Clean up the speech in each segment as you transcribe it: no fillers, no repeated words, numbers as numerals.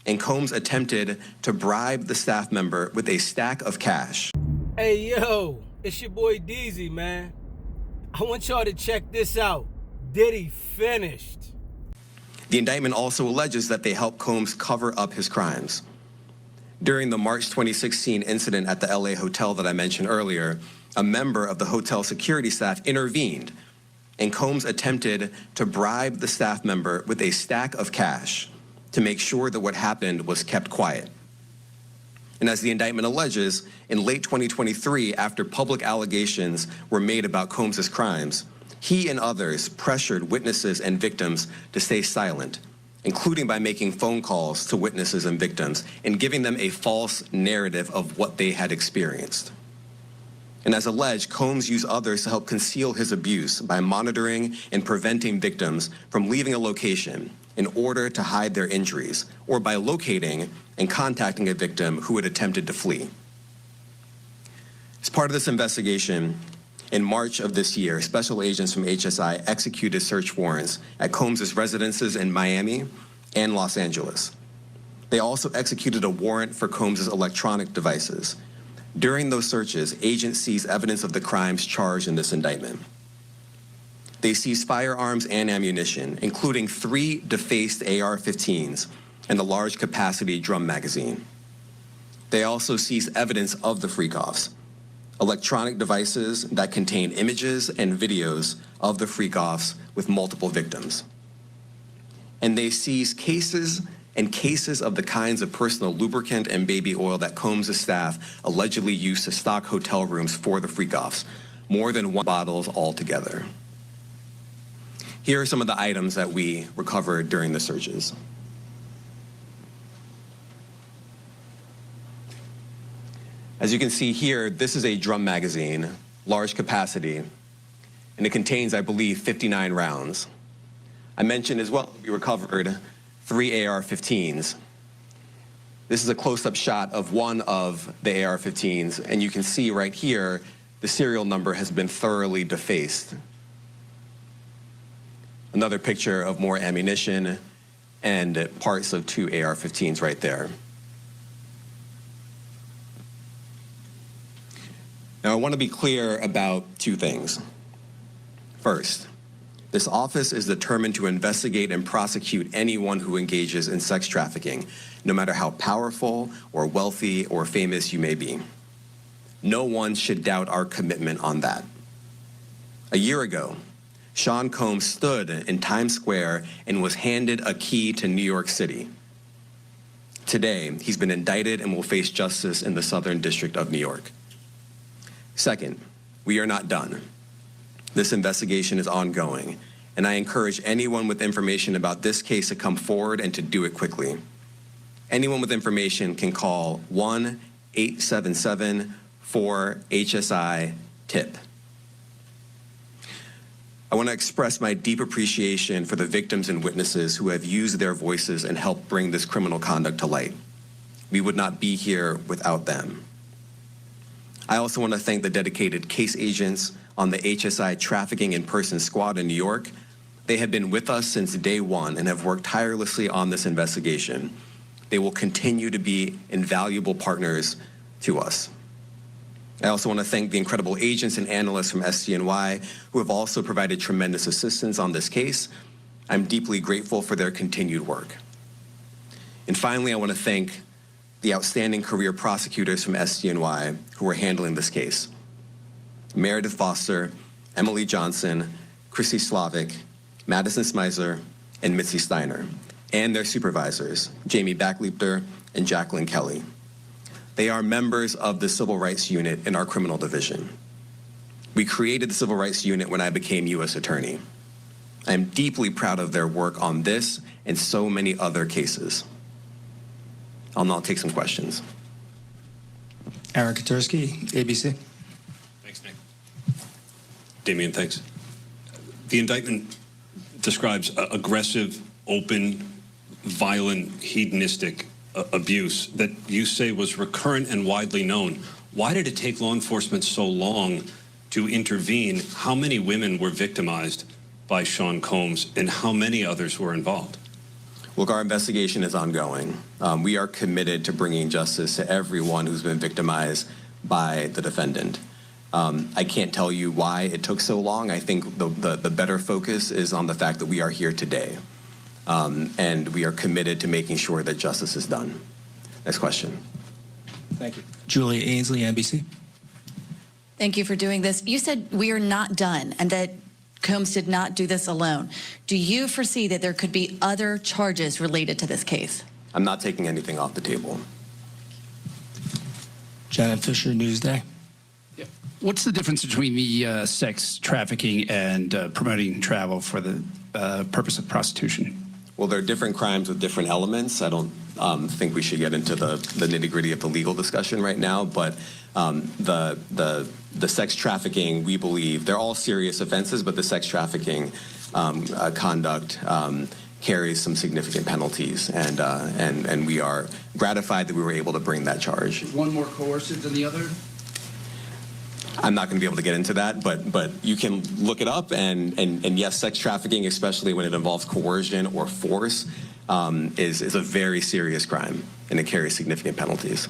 and Combs attempted to bribe the staff member with a stack of cash. Hey, yo, it's your boy Deezy, man. I want y'all to check this out. Diddy finished. The indictment also alleges that they helped Combs cover up his crimes. During the March 2016 incident at the LA hotel that I mentioned earlier, a member of the hotel security staff intervened, and Combs attempted to bribe the staff member with a stack of cash to make sure that what happened was kept quiet. And as the indictment alleges, in late 2023, after public allegations were made about Combs's crimes, he and others pressured witnesses and victims to stay silent, including by making phone calls to witnesses and victims and giving them a false narrative of what they had experienced. And as alleged, Combs used others to help conceal his abuse by monitoring and preventing victims from leaving a location in order to hide their injuries, or by locating and contacting a victim who had attempted to flee. As part of this investigation, in March of this year, special agents from HSI executed search warrants at Combs's residences in Miami and Los Angeles. They also executed a warrant for Combs's electronic devices. During those searches, agents seized evidence of the crimes charged in this indictment. They seized firearms and ammunition, including 3 defaced AR-15s and a large capacity drum magazine. They also seized evidence of the freak-offs, electronic devices that contain images and videos of the freak-offs with multiple victims. And they seized cases and cases of the kinds of personal lubricant and baby oil that Combs' staff allegedly used to stock hotel rooms for the freak-offs, more than 1 bottles altogether. Here are some of the items that we recovered during the searches. As you can see here, this is a drum magazine, large capacity, and it contains, I believe, 59 rounds. I mentioned as well, we recovered 3 AR-15s. This is a close-up shot of one of the AR-15s, and you can see right here, the serial number has been thoroughly defaced. Another picture of more ammunition and parts of 2 AR-15s right there. Now, I want to be clear about 2 things. First, this office is determined to investigate and prosecute anyone who engages in sex trafficking, no matter how powerful or wealthy or famous you may be. No one should doubt our commitment on that. A year ago, Sean Combs stood in Times Square and was handed a key to New York City. Today, he's been indicted and will face justice in the Southern District of New York. Second, we are not done. This investigation is ongoing, and I encourage anyone with information about this case to come forward and to do it quickly. Anyone with information can call 1-877-4HSI-TIP. I want to express my deep appreciation for the victims and witnesses who have used their voices and helped bring this criminal conduct to light. We would not be here without them. I also want to thank the dedicated case agents on the HSI Trafficking in Person Squad in New York. They have been with us since day one and have worked tirelessly on this investigation. They will continue to be invaluable partners to us. I also want to thank the incredible agents and analysts from SDNY who have also provided tremendous assistance on this case. I'm deeply grateful for their continued work. And finally, I want to thank the outstanding career prosecutors from SDNY who are handling this case. Meredith Foster, Emily Johnson, Chrissy Slavic, Madison Smeisler, and Mitzi Steiner, and their supervisors, Jamie Backleepter and Jacqueline Kelly. They are members of the Civil Rights Unit in our criminal division. We created the Civil Rights Unit when I became U.S. Attorney. I am deeply proud of their work on this and so many other cases. I'll now take some questions. Eric Katursky, ABC. Thanks, Nick. Damian, thanks. The indictment describes aggressive, open, violent, hedonistic abuse that you say was recurrent and widely known. Why did it take law enforcement so long to intervene? How many women were victimized by Sean Combs, and how many others were involved? Look, our investigation is ongoing. We are committed to bringing justice to everyone who's been victimized by the defendant. I can't tell you why it took so long. I think the better focus is on the fact that we are here today. And we are committed to making sure that justice is done. Next question. Thank you. Julia Ainsley, NBC. Thank you for doing this. You said we are not done and that Combs did not do this alone. Do you foresee that there could be other charges related to this case? I'm not taking anything off the table. Janet Fisher, Newsday. What's the difference between the sex trafficking and promoting travel for the purpose of prostitution? Well, there are different crimes with different elements. I don't think we should get into the nitty-gritty of the legal discussion right now, but the sex trafficking, we believe, they're all serious offenses, but the sex trafficking conduct carries some significant penalties, and we are gratified that we were able to bring that charge. Is one more coercive than the other? I'm not going to be able to get into that, but you can look it up, and yes, sex trafficking, especially when it involves coercion or force, is a very serious crime, and it carries significant penalties.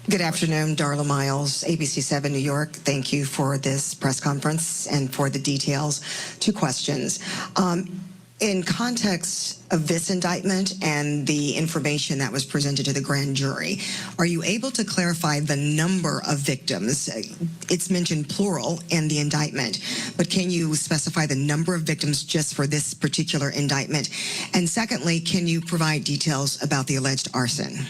Good afternoon, Darla Miles, ABC7 New York. Thank you for this press conference and for the details. Two questions. In context of this indictment and the information that was presented to the grand jury, are you able to clarify the number of victims? It's mentioned plural in the indictment, but can you specify the number of victims just for this particular indictment? And secondly, can you provide details about the alleged arson?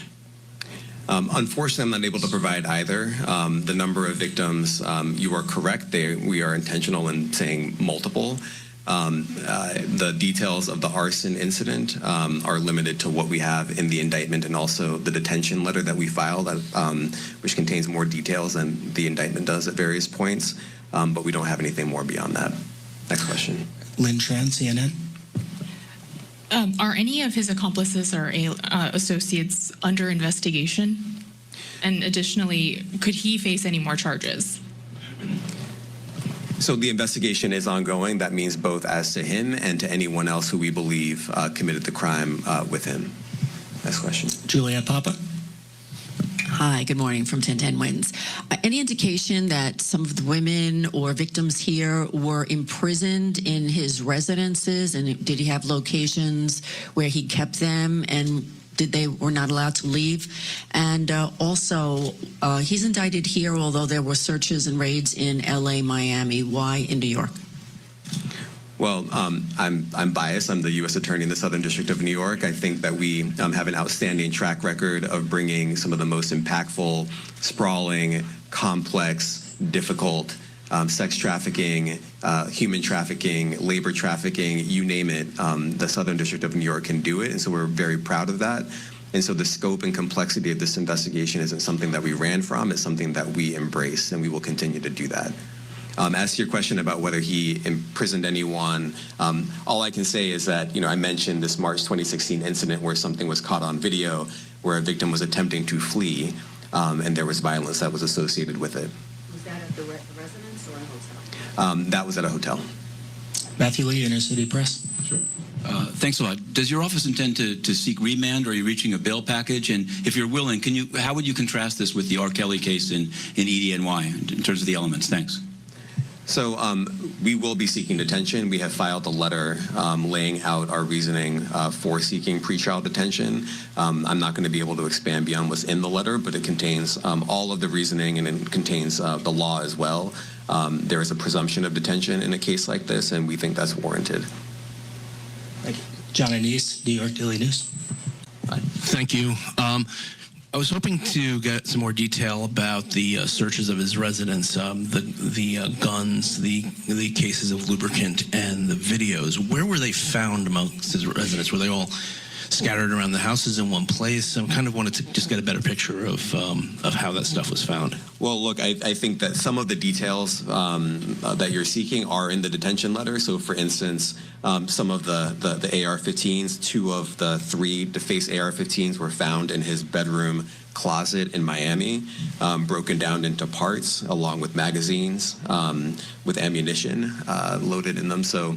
Unfortunately, I'm not able to provide either. The number of victims, you are correct. We are intentional in saying multiple. The details of the arson incident are limited to what we have in the indictment and also the detention letter that we filed, which contains more details than the indictment does at various points, but we don't have anything more beyond that. Next question. Lynn Tran, CNN. Are any of his accomplices or associates under investigation? And additionally, could he face any more charges? So the investigation is ongoing. That means both as to him and to anyone else who we believe committed the crime with him. Next question. Juliette Papa. Hi, good morning from 1010 Wins. Any indication that some of the women or victims here were imprisoned in his residences, and did he have locations where he kept them, and they were not allowed to leave? And also, he's indicted here, although there were searches and raids in LA, Miami. Why in New York? Well, I'm biased. I'm the U.S. Attorney in the Southern District of New York. I think that we have an outstanding track record of bringing some of the most impactful, sprawling, complex, difficult sex trafficking, human trafficking, labor trafficking, you name it. The Southern District of New York can do it, and so we're very proud of that. And so the scope and complexity of this investigation isn't something that we ran from. It's something that we embrace, and we will continue to do that. As to your question about whether he imprisoned anyone, all I can say is that, I mentioned this March 2016 incident where something was caught on video where a victim was attempting to flee, and there was violence that was associated with it. Was that at the residence or a hotel? That was at a hotel. Matthew Lee, Inner City Press. Sure. Thanks a lot. Does your office intend to seek remand, or are you reaching a bail package? And if you're willing, how would you contrast this with the R. Kelly case in EDNY in terms of the elements? Thanks. So we will be seeking detention. We have filed a letter laying out our reasoning for seeking pretrial detention. I'm not going to be able to expand beyond what's in the letter, but it contains all of the reasoning, and it contains the law as well. There is a presumption of detention in a case like this, and we think that's warranted. Thank you. John Anise, New York Daily News. Thank you. I was hoping to get some more detail about the searches of his residence, the guns, the cases of lubricant, and the videos. Where were they found amongst his residence? Were they all scattered around the houses in one place? I kind of wanted to just get a better picture of how that stuff was found. Well, look, I think that some of the details that you're seeking are in the detention letter. So, for instance, some of the AR-15s, 2 of the 3 defaced AR-15s were found in his bedroom closet in Miami, broken down into parts, along with magazines, with ammunition loaded in them. So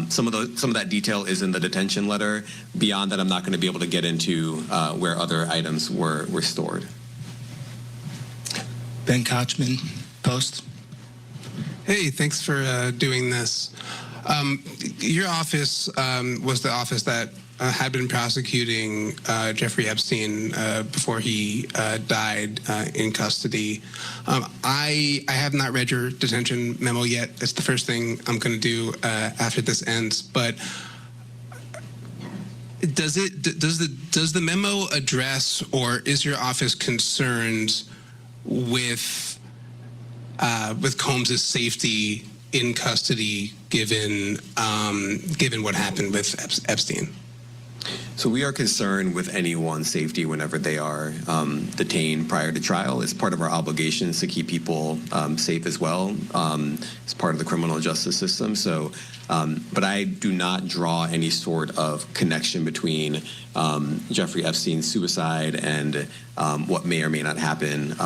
some of that detail is in the detention letter. Beyond that, I'm not going to be able to get into where other items were stored. Ben Kochman, Post. Hey, thanks for doing this. Your office was the office that had been prosecuting Jeffrey Epstein before he died in custody. I have not read your detention memo yet. It's the first thing I'm going to do after this ends. But does the memo address, or is your office concerned with Combs' safety in custody, given what happened with Epstein? So we are concerned with anyone's safety whenever they are detained prior to trial. It's part of our obligations to keep people safe as well. It's part of the criminal justice system. So, but I do not draw any sort of connection between Jeffrey Epstein's suicide and what may or may not happen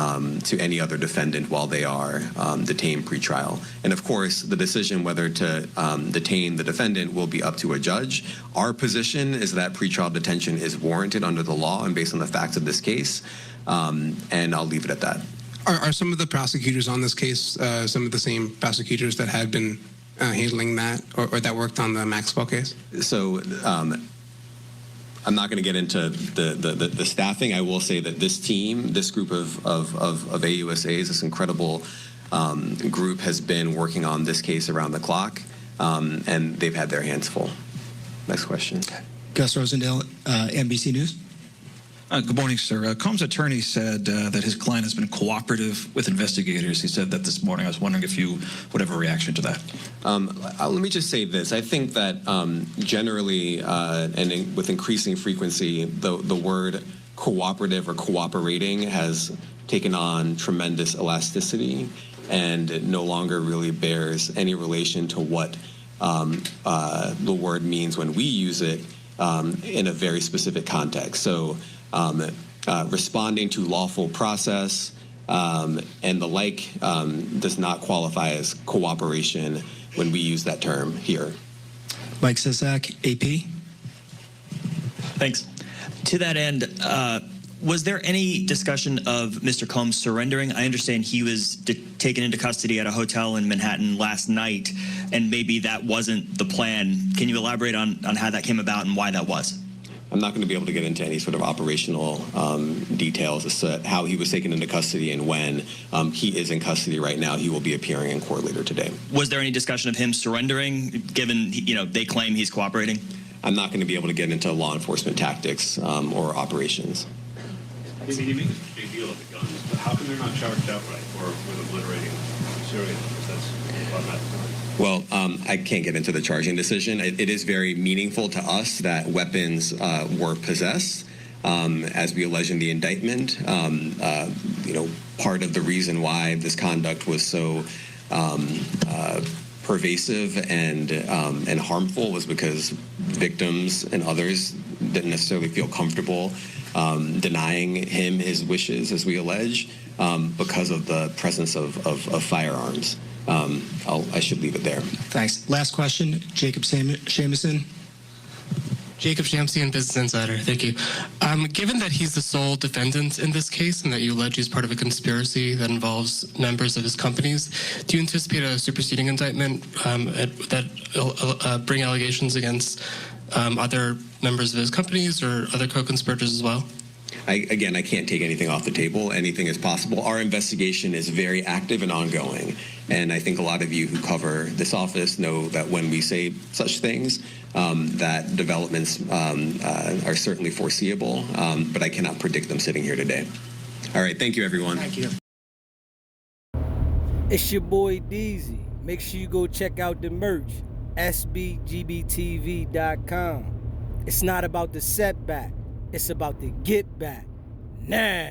to any other defendant while they are detained pretrial. And of course, the decision whether to detain the defendant will be up to a judge. Our position is that pretrial detention is warranted under the law and based on the facts of this case, and I'll leave it at that. Are some of the prosecutors on this case some of the same prosecutors that had been handling that, or that worked on the Maxwell case? So I'm not going to get into the staffing. I will say that this team, this group of AUSAs, this incredible group has been working on this case around the clock, and they've had their hands full. Next question. Gus Rosendale, NBC News. Good morning, sir. Combs' attorney said that his client has been cooperative with investigators. He said that this morning. I was wondering if you would have a reaction to that. Let me just say this. I think that generally and with increasing frequency, the word cooperative or cooperating has taken on tremendous elasticity and no longer really bears any relation to what the word means when we use it in a very specific context. So responding to lawful process and the like does not qualify as cooperation when we use that term here. Mike Sisak, AP. Thanks. To that end, was there any discussion of Mr. Combs surrendering? I understand he was taken into custody at a hotel in Manhattan last night, and maybe that wasn't the plan. Can you elaborate on how that came about and why that was? I'm not going to be able to get into any sort of operational details as to how he was taken into custody and when. He is in custody right now. He will be appearing in court later today. Was there any discussion of him surrendering, given they claim he's cooperating? I'm not going to be able to get into law enforcement tactics or operations. You make a big deal of the guns, but how come they're not charged outright or with obliterating Syria? Because that's automatic. Well, I can't get into the charging decision. It is very meaningful to us that weapons were possessed, as we allege in the indictment. Part of the reason why this conduct was so pervasive and harmful was because victims and others didn't necessarily feel comfortable denying him his wishes, as we allege, because of the presence of firearms. I should leave it there. Thanks. Last question, Jacob Shamison. Jacob Shamsian, Business Insider. Thank you. Given that he's the sole defendant in this case and that you allege he's part of a conspiracy that involves members of his companies, do you anticipate a superseding indictment that bring allegations against other members of his companies or other co-conspirators as well? I can't take anything off the table. Anything is possible. Our investigation is very active and ongoing. And I think a lot of you who cover this office know that when we say such things, that developments are certainly foreseeable, but I cannot predict them sitting here today. All right. Thank you, everyone. Thank you. It's your boy Deezy. Make sure you go check out the merch, SBGBTV.com. It's not about the setback. It's about the get back. Nah.